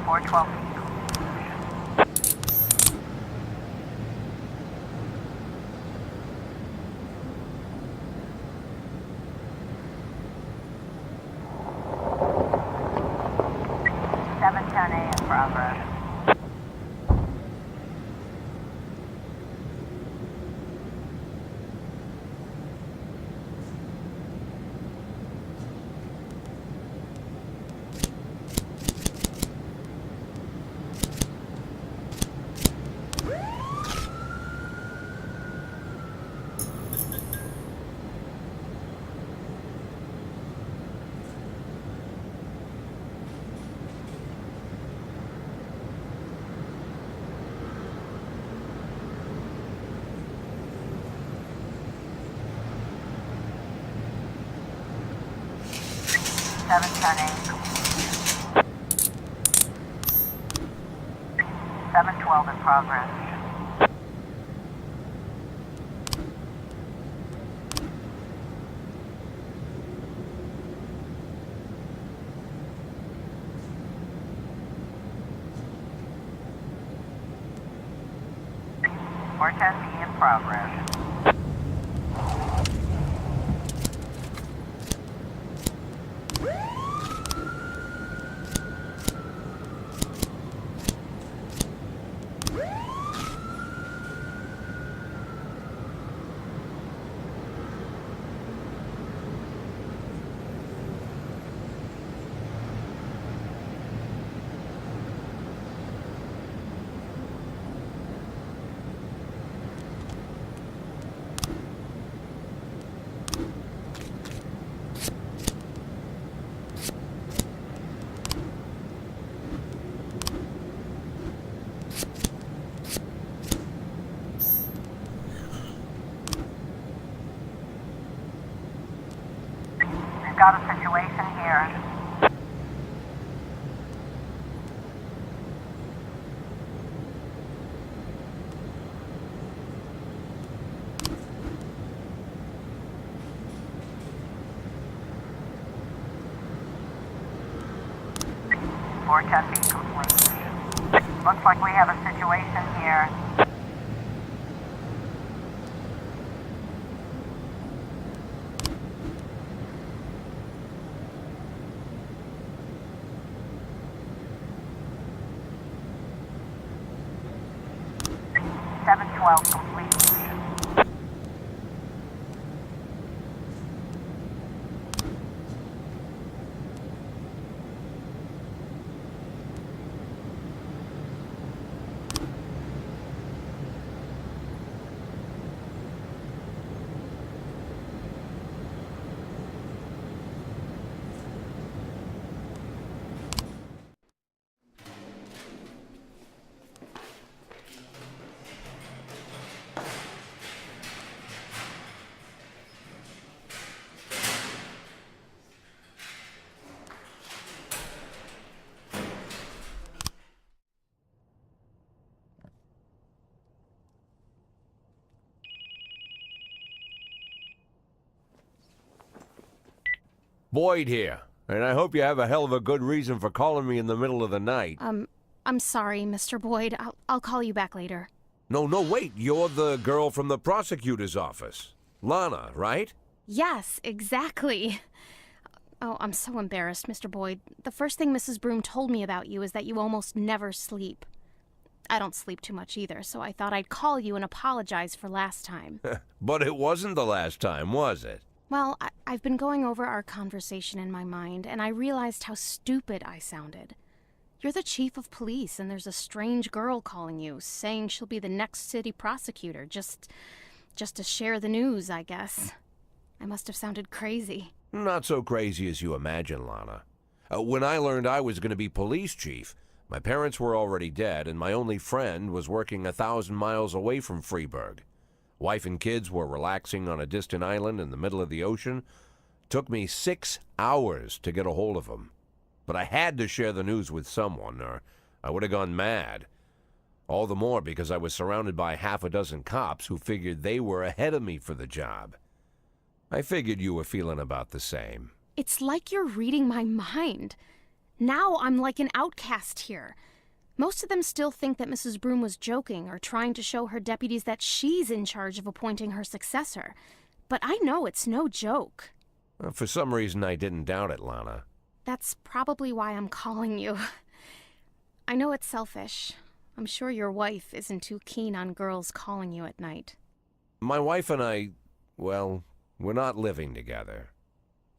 412. 710A in progress. Seven ten eight. 712 in progress. Four ten B in progress. Got a situation here. Four ten B complete. Looks like we have a situation here. Seven 12 complete. Boyd here, and I hope you have a hell of a good reason for calling me in the middle of the night. I'm sorry, Mr. Boyd. I'll call you back later. No, wait, you're the girl from the prosecutor's office. Lana, right? Yes, exactly. Oh, I'm so embarrassed, Mr. Boyd. The first thing Mrs. Broom told me about you is that you almost never sleep. I don't sleep too much either, so I thought I'd call you and apologize for last time. But it wasn't the last time, was it? Well, I've been going over our conversation in my mind, and I realized how stupid I sounded. You're the chief of police, and there's a strange girl calling you, saying she'll be the next city prosecutor, just to share the news, I guess. I must have sounded crazy. Not so crazy as you imagine, Lana. When I learned I was going to be police chief, my parents were already dead, and my only friend was working 1,000 miles away from Freeburg. Wife and kids were relaxing on a distant island in the middle of the ocean. Took me 6 hours to get a hold of them. But I had to share the news with someone, or I would have gone mad. All the more because I was surrounded by half a dozen cops who figured they were ahead of me for the job. I figured you were feeling about the same. It's like you're reading my mind. Now I'm like an outcast here. Most of them still think that Mrs. Broom was joking or trying to show her deputies that she's in charge of appointing her successor. But I know it's no joke. For some reason, I didn't doubt it, Lana. That's probably why I'm calling you. I know it's selfish. I'm sure your wife isn't too keen on girls calling you at night. My wife and I, well, we're not living together.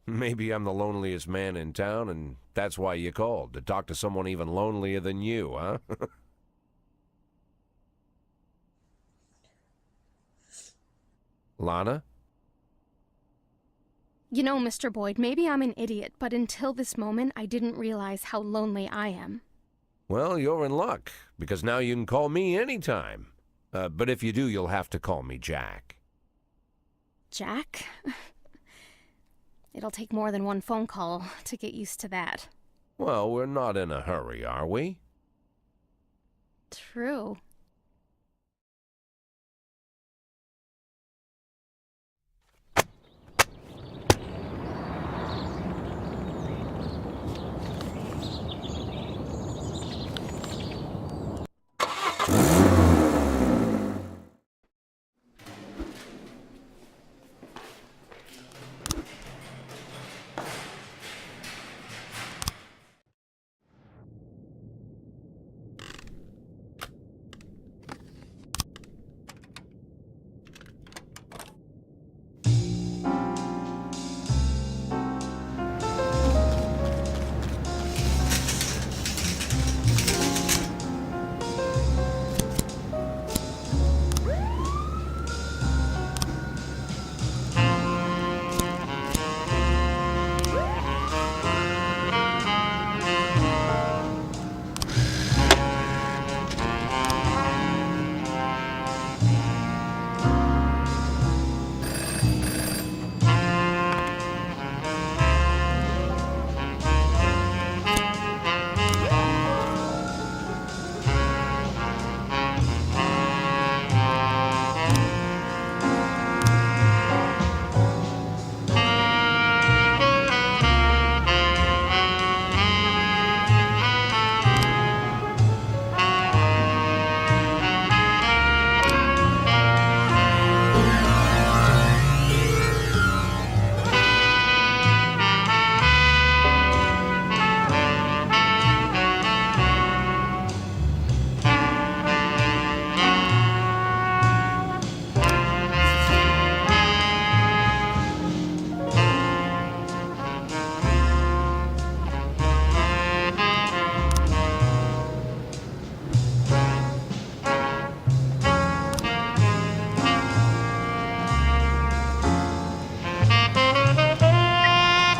Maybe I'm the loneliest man in town, and that's why you called, to talk to someone even lonelier than you, huh? Lana? You know, Mr. Boyd, maybe I'm an idiot, but until this moment, I didn't realize how lonely I am. Well, you're in luck, because now you can call me anytime. But if you do, you'll have to call me Jack. Jack? It'll take more than one phone call to get used to that. Well, we're not in a hurry, are we? True.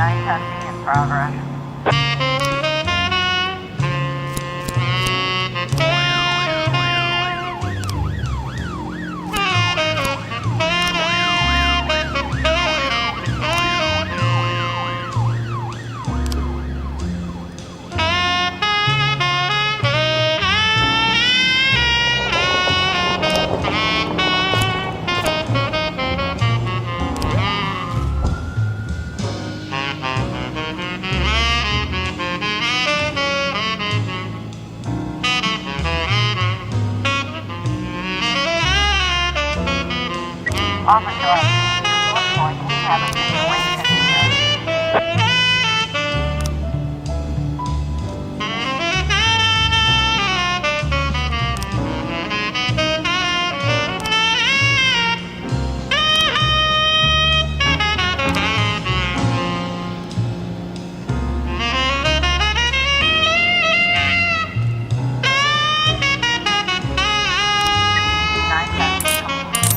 Night testing in progress. Officer, it looks like we have a situation here. Night testing complete.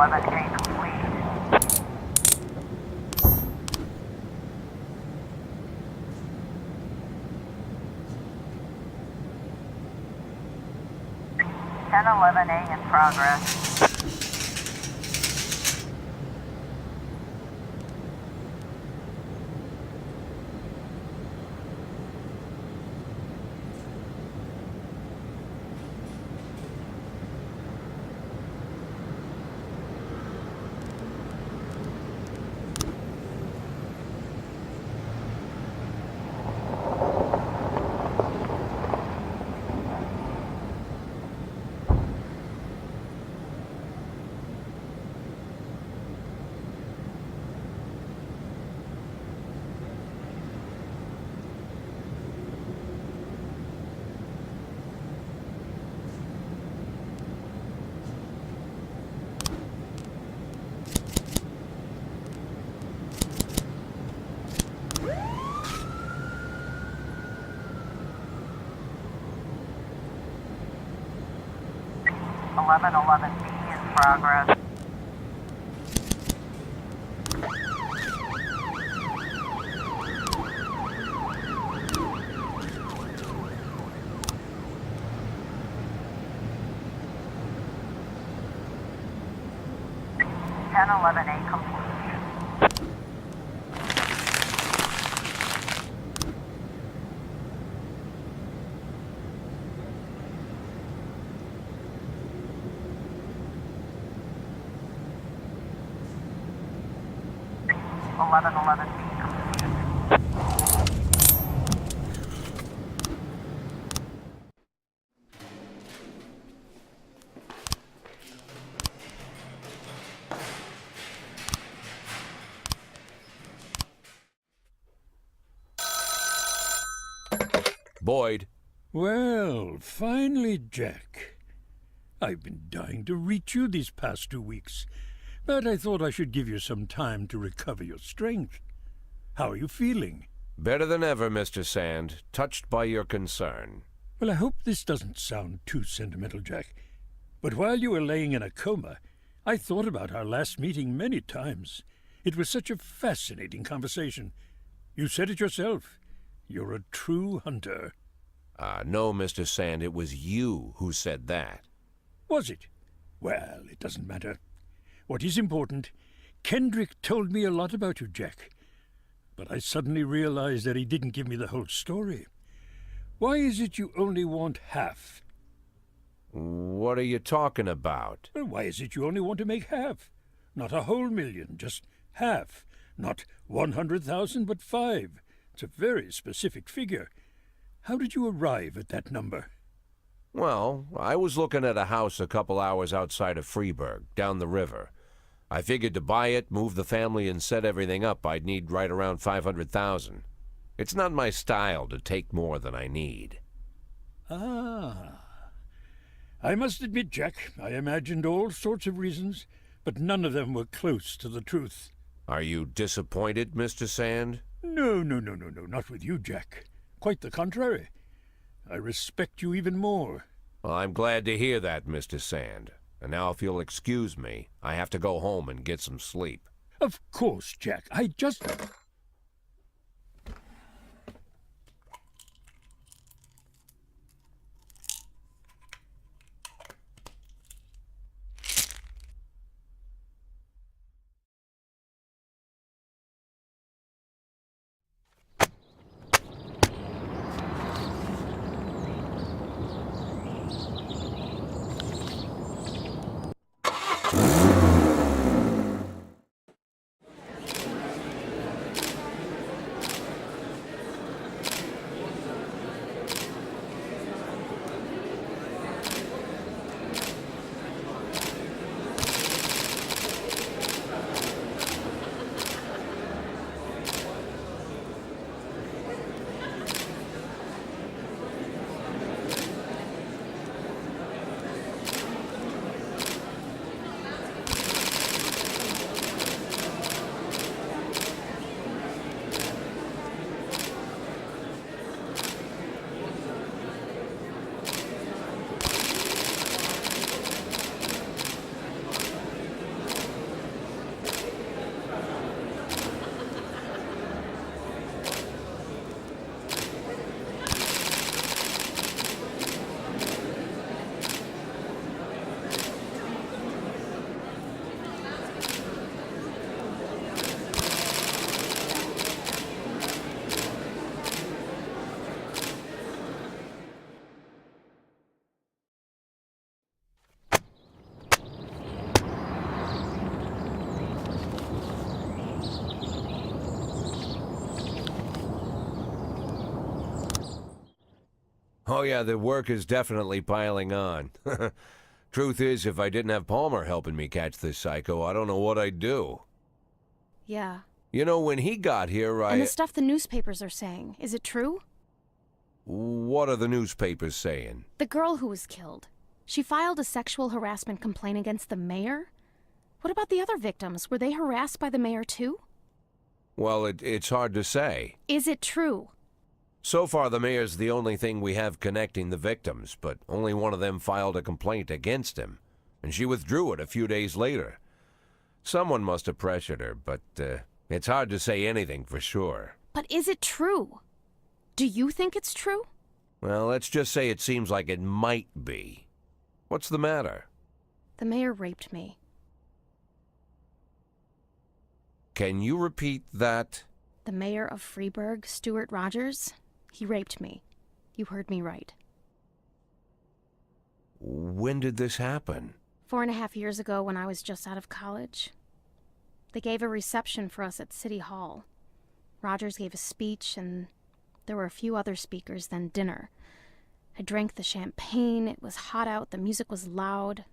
1011A complete. Ten 11A in progress. 1111B in progress. Ten 11A complete. Eleven 11B complete. Boyd. Well, finally, Jack. I've been dying to reach you these past 2 weeks, but I thought I should give you some time to recover your strength. How are you feeling? Better than ever, Mr. Sand. Touched by your concern. Well, I hope this doesn't sound too sentimental, Jack, but while you were laying in a coma, I thought about our last meeting many times. It was such a fascinating conversation. You said it yourself. You're a true hunter. No, Mr. Sand, it was you who said that. Was it? Well, it doesn't matter. What is important, Kendrick told me a lot about you, Jack. But I suddenly realized that he didn't give me the whole story. Why is it you only want half? What are you talking about? Well, why is it you only want to make half? Not a whole million, just half. Not 100,000, but 5. It's a very specific figure. How did you arrive at that number? Well, I was looking at a house a couple hours outside of Freeburg, down the river. I figured to buy it, move the family, and set everything up, I'd need right around 500,000. It's not my style to take more than I need. Ah. I must admit, Jack, I imagined all sorts of reasons, but none of them were close to the truth. Are you disappointed, Mr. Sand? No, not with you, Jack. Quite the contrary. I respect you even more. Well, I'm glad to hear that, Mr. Sand. And now if you'll excuse me, I have to go home and get some sleep. Of course, Jack. I just... Oh yeah, the work is definitely piling on. Truth is, if I didn't have Palmer helping me catch this psycho, I don't know what I'd do. Yeah. You know, when he got here, And the stuff the newspapers are saying, is it true? What are the newspapers saying? The girl who was killed. She filed a sexual harassment complaint against the mayor? What about the other victims? Were they harassed by the mayor too? Well, it's hard to say. Is it true? So far, the mayor's the only thing we have connecting the victims, but only one of them filed a complaint against him, and she withdrew it a few days later. Someone must have pressured her, but it's hard to say anything for sure. But is it true? Do you think it's true? Well, let's just say it seems like it might be. What's the matter? The mayor raped me. Can you repeat that? The mayor of Freeburg, Stuart Rogers, he raped me. You heard me right. When did this happen? 4.5 years ago when I was just out of college. They gave a reception for us at City Hall. Rogers gave a speech, and there were a few other speakers, then dinner. I drank the champagne, it was hot out, the music was loud.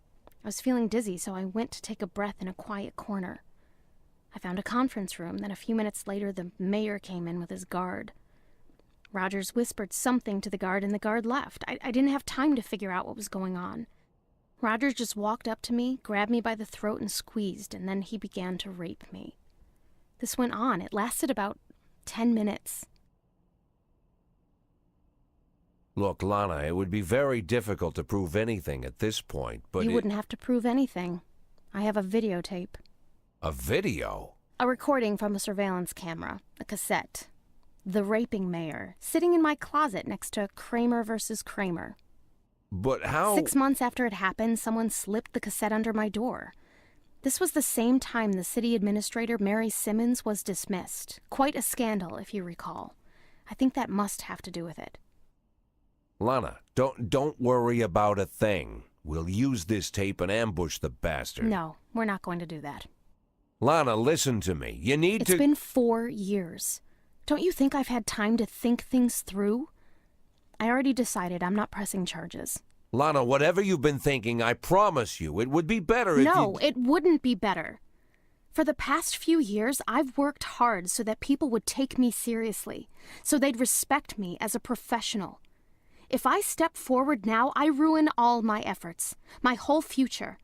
I was feeling dizzy, so I went to take a breath in a quiet corner. I found a conference room, then a few minutes later the mayor came in with his guard. Rogers whispered something to the guard, and the guard left. I didn't have time to figure out what was going on. Rogers just walked up to me, grabbed me by the throat and squeezed, and then he began to rape me. This went on. It lasted about 10 minutes. Look, Lana, it would be very difficult to prove anything at this point, but You wouldn't have to prove anything. I have a videotape. A video? A recording from a surveillance camera, a cassette. The raping mayor, sitting in my closet next to Kramer versus Kramer. But how... 6 months after it happened, someone slipped the cassette under my door. This was the same time the city administrator, Mary Simmons, was dismissed. Quite a scandal, if you recall. I think that must have to do with it. Lana, don't worry about a thing. We'll use this tape and ambush the bastard. No, we're not going to do that. Lana, listen to me. You need to... It's been 4 years. Don't you think I've had time to think things through? I already decided I'm not pressing charges. Lana, whatever you've been thinking, I promise you, it would be better if No, you... it wouldn't be better. For the past few years, I've worked hard so that people would take me seriously, so they'd respect me as a professional. If I step forward now, I ruin all my efforts, my whole future.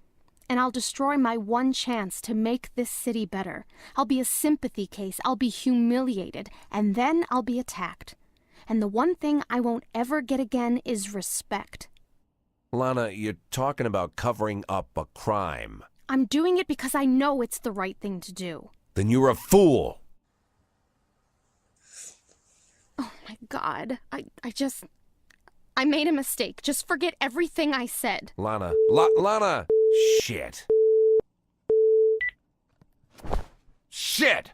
And I'll destroy my one chance to make this city better. I'll be a sympathy case, I'll be humiliated, and then I'll be attacked. And the one thing I won't ever get again is respect. Lana, you're talking about covering up a crime. I'm doing it because I know it's the right thing to do. Then you're a fool. Oh my God, I made a mistake. Just forget everything I said. Lana, Lana! Shit. Shit!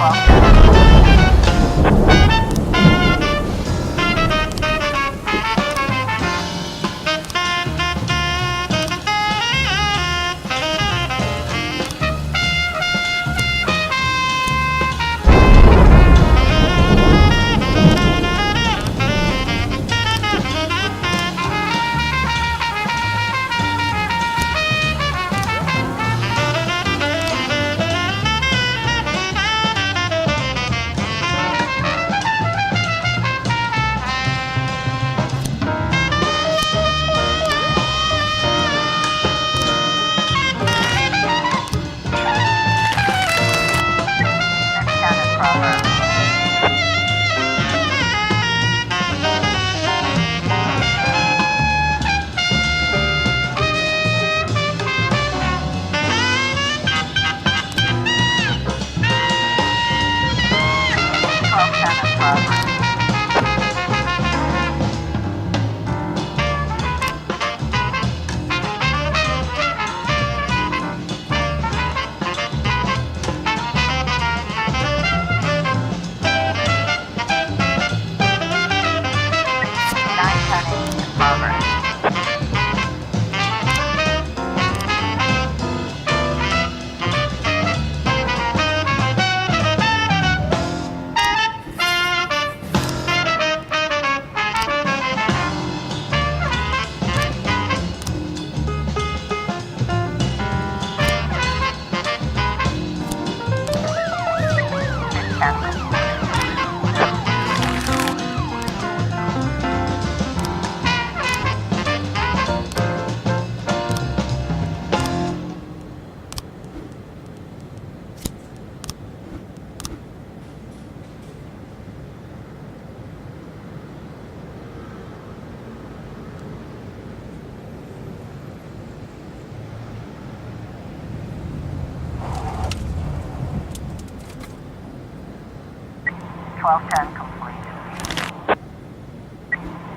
1210 complete.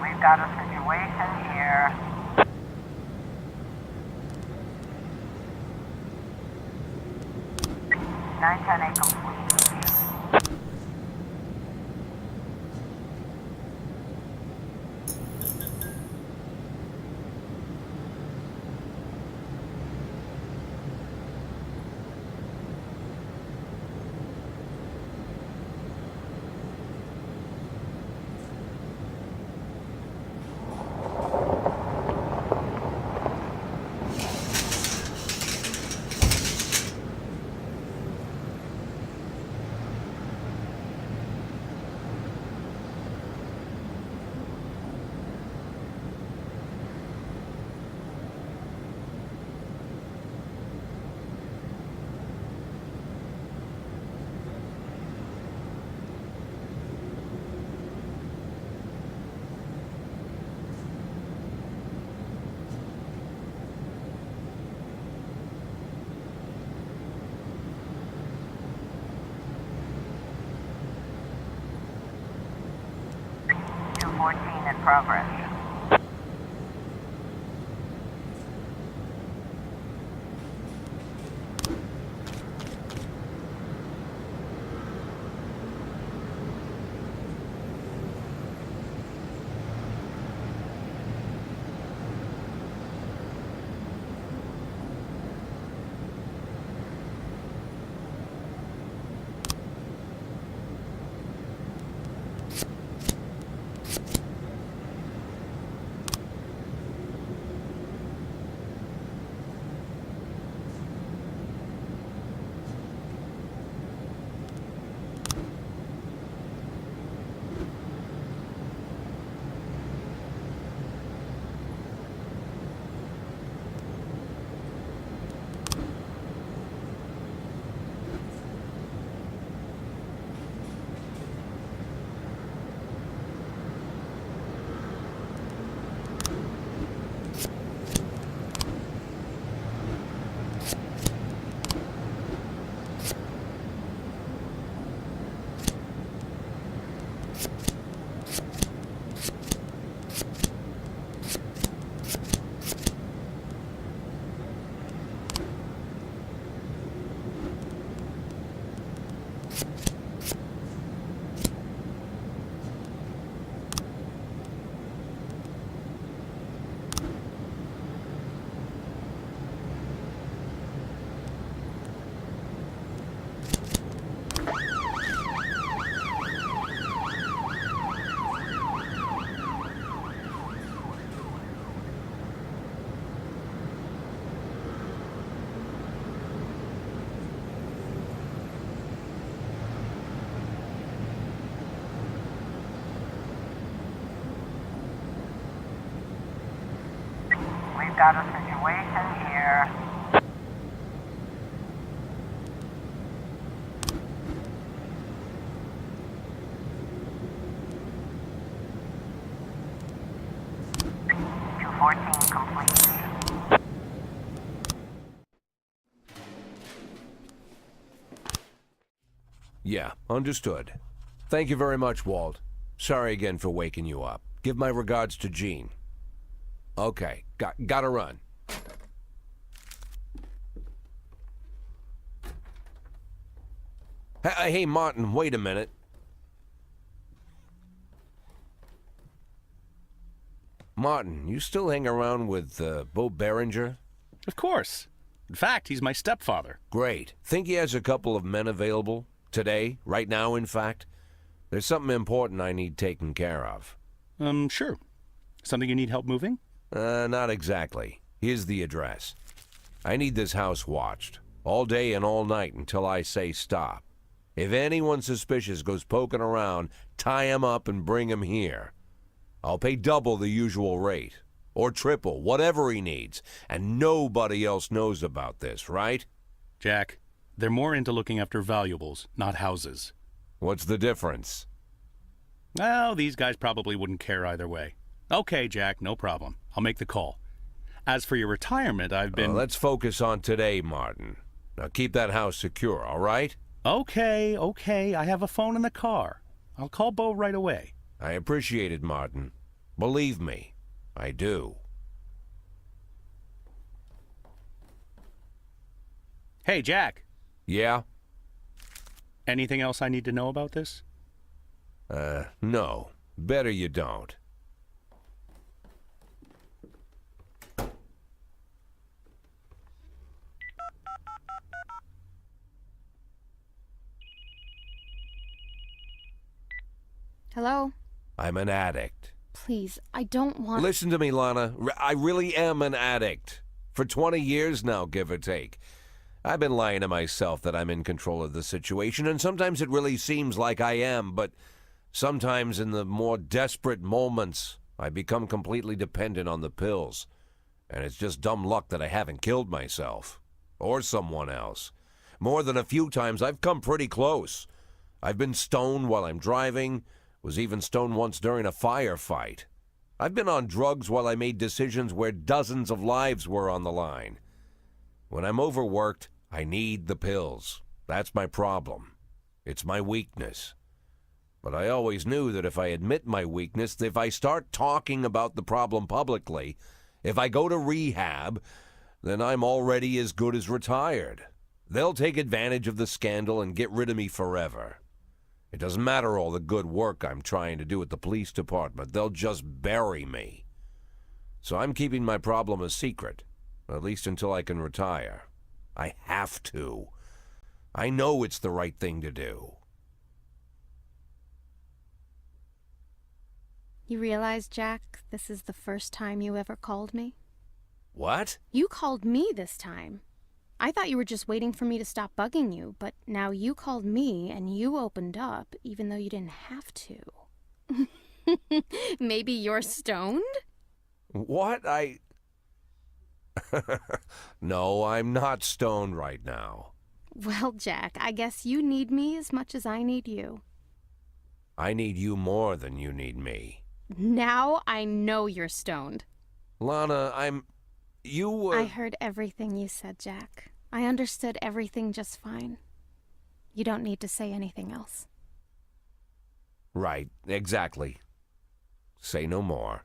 We've got a situation here. Nine ten eight complete. In progress. got a situation here. Complete. Yeah, understood. Thank you very much, Walt. Sorry again for waking you up. Give my regards to Jean. Okay, gotta run. Hey, Martin, wait a minute. Martin, you still hang around with Bo Berenger? Of course. In fact, he's my stepfather. Great. Think he has a couple of men available? Today? Right now, in fact? There's something important I need taken care of. Sure. Something you need help moving? Not exactly. Here's the address. I need this house watched. All day and all night until I say stop. If anyone suspicious goes poking around, tie him up and bring him here. I'll pay double the usual rate. Or triple, whatever he needs. And nobody else knows about this, right? Jack, they're more into looking after valuables, not houses. What's the difference? Well, these guys probably wouldn't care either way. Okay, Jack, no problem. I'll make the call. As for your retirement, I've been... Let's focus on today, Martin. Now keep that house secure, all right? Okay. I have a phone in the car. I'll call Bo right away. I appreciate it, Martin. Believe me, I do. Hey, Jack. Yeah? Anything else I need to know about this? No. Better you don't. Hello? I'm an addict. Please, I don't want... Listen to me, Lana. I really am an addict. For 20 years now, give or take. I've been lying to myself that I'm in control of the situation, and sometimes it really seems like I am, but sometimes in the more desperate moments, I become completely dependent on the pills. And it's just dumb luck that I haven't killed myself. Or someone else. More than a few times, I've come pretty close. I've been stoned while I'm driving, was even stoned once during a firefight. I've been on drugs while I made decisions where dozens of lives were on the line. When I'm overworked, I need the pills. That's my problem. It's my weakness. But I always knew that if I admit my weakness, if I start talking about the problem publicly, if I go to rehab, then I'm already as good as retired. They'll take advantage of the scandal and get rid of me forever. It doesn't matter all the good work I'm trying to do at the police department. They'll just bury me. So I'm keeping my problem a secret, at least until I can retire. I have to. I know it's the right thing to do. You realize, Jack, this is the first time you ever called me? What? You called me this time. I thought you were just waiting for me to stop bugging you, but now you called me and you opened up, even though you didn't have to. Maybe you're stoned? What? No, I'm not stoned right now. Well, Jack, I guess you need me as much as I need you. I need you more than you need me. Now I know you're stoned. Lana, I heard everything you said, Jack. I understood everything just fine. You don't need to say anything else. Right, exactly. Say no more.